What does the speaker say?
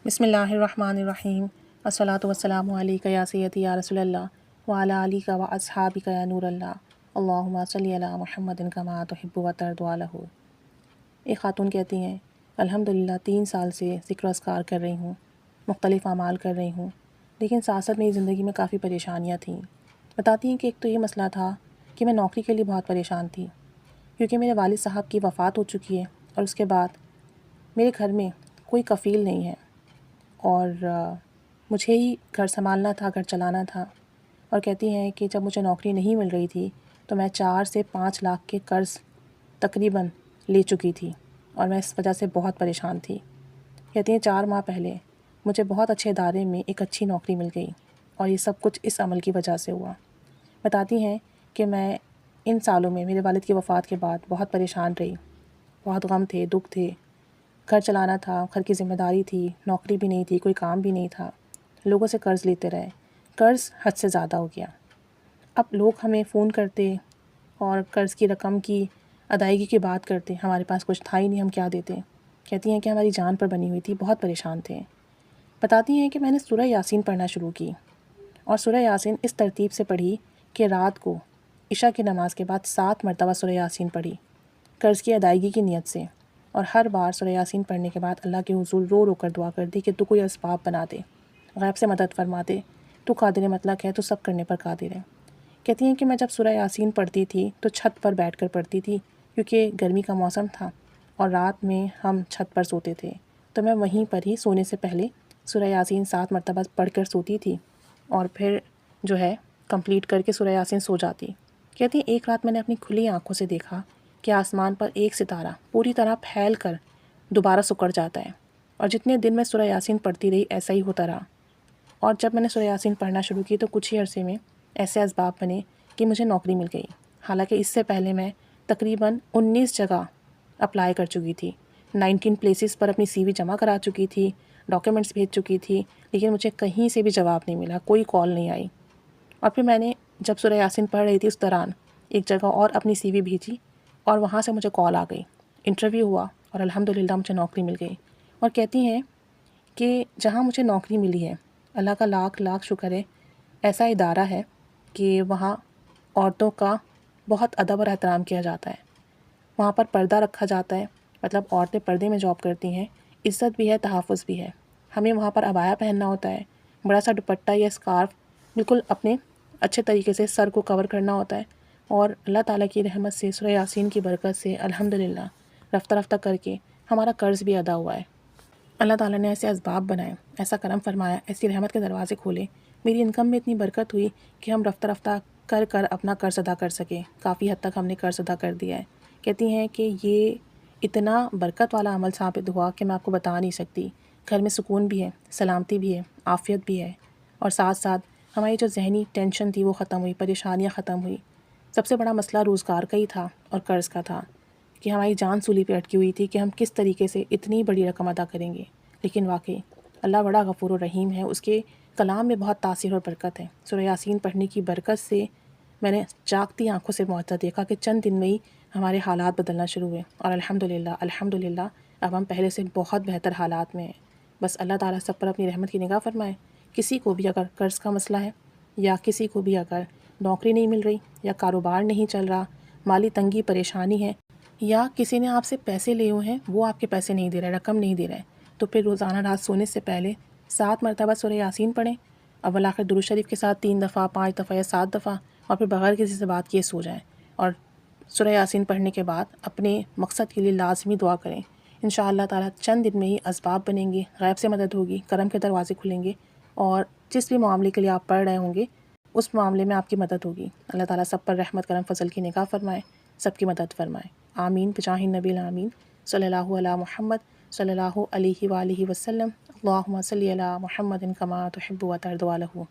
بسم اللہ الرحمن الرحیم الصلاۃ والسلام علیک یا سیدی یا رسول اللہ وعلی آلک و اصحابک یا نور اللہ اللہم صلی علی محمد کما تحب و ترضی عنہ۔ ایک خاتون کہتی ہیں الحمدللہ 3 سال سے ذکر و اذکار کر رہی ہوں، مختلف اعمال کر رہی ہوں، لیکن ساتھ ساتھ میری زندگی میں کافی پریشانیاں تھیں۔ بتاتی ہیں کہ ایک تو یہ مسئلہ تھا کہ میں نوکری کے لیے بہت پریشان تھی، کیونکہ میرے والد صاحب کی وفات ہو چکی ہے اور اس کے بعد میرے گھر میں کوئی کفیل نہیں ہے اور مجھے ہی گھر سنبھالنا تھا، گھر چلانا تھا۔ اور کہتی ہیں کہ جب مجھے نوکری نہیں مل رہی تھی تو میں 4 سے 5 لاکھ کے قرض تقریباً لے چکی تھی اور میں اس وجہ سے بہت پریشان تھی۔ کہتی ہیں 4 ماہ پہلے مجھے بہت اچھے ادارے میں ایک اچھی نوکری مل گئی اور یہ سب کچھ اس عمل کی وجہ سے ہوا۔ بتاتی ہیں کہ میں ان سالوں میں میرے والد کی وفات کے بعد بہت پریشان رہی، بہت غم تھے، دکھ تھے، گھر چلانا تھا، گھر کی ذمہ داری تھی، نوکری بھی نہیں تھی، کوئی کام بھی نہیں تھا، لوگوں سے قرض لیتے رہے، قرض حد سے زیادہ ہو گیا۔ اب لوگ ہمیں فون کرتے اور قرض کی رقم کی ادائیگی کی بات کرتے، ہمارے پاس کچھ تھا ہی نہیں، ہم کیا دیتے۔ کہتی ہیں کہ ہماری جان پر بنی ہوئی تھی، بہت پریشان تھے۔ بتاتی ہیں کہ میں نے سورہ یاسین پڑھنا شروع کی اور سورہ یاسین اس ترتیب سے پڑھی کہ رات کو عشاء کی نماز کے بعد 7 مرتبہ سورہ یاسین پڑھی قرض کی ادائیگی کی نیت سے، اور ہر بار سورہ یاسین پڑھنے کے بعد اللہ کے حضور رو رو کر دعا کر دی کہ تو کوئی اسباب بنا دے، غیب سے مدد فرما دے، تو قادر مطلق ہے، تو سب کرنے پر قادر ہے۔ کہتی ہیں کہ میں جب سورہ یاسین پڑھتی تھی تو چھت پر بیٹھ کر پڑھتی تھی، کیونکہ گرمی کا موسم تھا اور رات میں ہم چھت پر سوتے تھے، تو میں وہیں پر ہی سونے سے پہلے سورہ یاسین 7 مرتبہ پڑھ کر سوتی تھی اور پھر جو ہے کمپلیٹ کر کے سورہ یاسین سو جاتی۔ کہتی ہیں ایک رات میں نے اپنی کھلی آنکھوں سے دیکھا کہ آسمان پر ایک ستارہ پوری طرح پھیل کر دوبارہ سکڑ جاتا ہے، اور جتنے دن میں سورہ یاسین پڑھتی رہی ایسا ہی ہوتا رہا۔ اور جب میں نے سورہ یاسین پڑھنا شروع کی تو کچھ ہی عرصے میں ایسے اسباب بنے کہ مجھے نوکری مل گئی، حالانکہ اس سے پہلے میں تقریباً 19 جگہ اپلائی کر چکی تھی، 19 پلیسز پر اپنی سی وی جمع کرا چکی تھی، ڈاکیومنٹس بھیج چکی تھی، لیکن مجھے کہیں سے بھی جواب نہیں ملا، کوئی کال نہیں آئی۔ اور پھر میں نے جب سورہ یاسین پڑھ رہی تھی اس دوران ایک جگہ اور اپنی سی وی بھیجی اور وہاں سے مجھے کال آ گئی، انٹرویو ہوا اور الحمدللہ مجھے نوکری مل گئی۔ اور کہتی ہیں کہ جہاں مجھے نوکری ملی ہے اللہ کا لاکھ لاکھ شکر ہے، ایسا ادارہ ہے کہ وہاں عورتوں کا بہت ادب اور احترام کیا جاتا ہے، وہاں پر پردہ رکھا جاتا ہے، مطلب عورتیں پردے میں جاب کرتی ہیں، عزت بھی ہے، تحفظ بھی ہے۔ ہمیں وہاں پر عبایا پہننا ہوتا ہے، بڑا سا دوپٹہ یا اسکارف بالکل اپنے اچھے طریقے سے سر کو کور کرنا ہوتا ہے، اور اللہ تعالیٰ کی رحمت سے، سورہ یاسین کی برکت سے الحمدللہ رفتہ رفتہ کر کے ہمارا قرض بھی ادا ہوا ہے۔ اللہ تعالیٰ نے ایسے اسباب بنائے، ایسا کرم فرمایا، ایسی رحمت کے دروازے کھولے، میری انکم میں اتنی برکت ہوئی کہ ہم رفتہ رفتہ کر کر اپنا قرض ادا کر سکے، کافی حد تک ہم نے قرض ادا کر دیا ہے۔ کہتی ہیں کہ یہ اتنا برکت والا عمل ثابت ہوا کہ میں آپ کو بتا نہیں سکتی۔ گھر میں سکون بھی ہے، سلامتی بھی ہے، عافیت بھی ہے، اور ساتھ ساتھ ہماری جو ذہنی ٹینشن تھی وہ ختم ہوئی، پریشانیاں ختم ہوئی۔ سب سے بڑا مسئلہ روزگار کا ہی تھا اور قرض کا تھا کہ ہماری جان سولی پہ اٹکی ہوئی تھی کہ ہم کس طریقے سے اتنی بڑی رقم ادا کریں گے، لیکن واقعی اللہ بڑا غفور و رحیم ہے، اس کے کلام میں بہت تاثیر اور برکت ہے۔ سورہ یاسین پڑھنے کی برکت سے میں نے جاگتی آنکھوں سے معجزہ دیکھا کہ چند دن میں ہی ہمارے حالات بدلنا شروع ہوئے، اور الحمدللہ اب ہم پہلے سے بہت بہتر حالات میں ہیں۔ بس اللہ تعالیٰ سب پر اپنی رحمت کی نگاہ فرمائے۔ کسی کو بھی اگر قرض کا مسئلہ ہے، یا کسی کو بھی اگر نوکری نہیں مل رہی، یا کاروبار نہیں چل رہا، مالی تنگی پریشانی ہے، یا کسی نے آپ سے پیسے لیے ہوئے ہیں وہ آپ کے پیسے نہیں دے رہا ہے، رقم نہیں دے رہا ہے، تو پھر روزانہ رات سونے سے پہلے 7 مرتبہ سورہ یاسین پڑھیں، اول آخر درود شریف کے ساتھ 3 دفعہ، 5 دفعہ یا 7 دفعہ، اور پھر بغیر کسی سے بات کیے سو جائیں، اور سورہ یاسین پڑھنے کے بعد اپنے مقصد کے لیے لازمی دعا کریں۔ انشاءاللہ تعالیٰ چند دن میں ہی اسباب بنیں گے، غیب سے مدد ہوگی، کرم کے دروازے کھلیں گے، اور جس بھی معاملے کے لیے آپ پڑھ رہے ہوں گے اس معاملے میں آپ کی مدد ہوگی۔ اللہ تعالیٰ سب پر رحمت کرم فضل کی نگاہ فرمائے، سب کی مدد فرمائے، آمین بجاہ النبی الامین صلی اللہ علی محمد صلی اللہ علیہ وآلہ وسلم۔ اللہم صلی علی محمد کما تحب و ترضی عنہ۔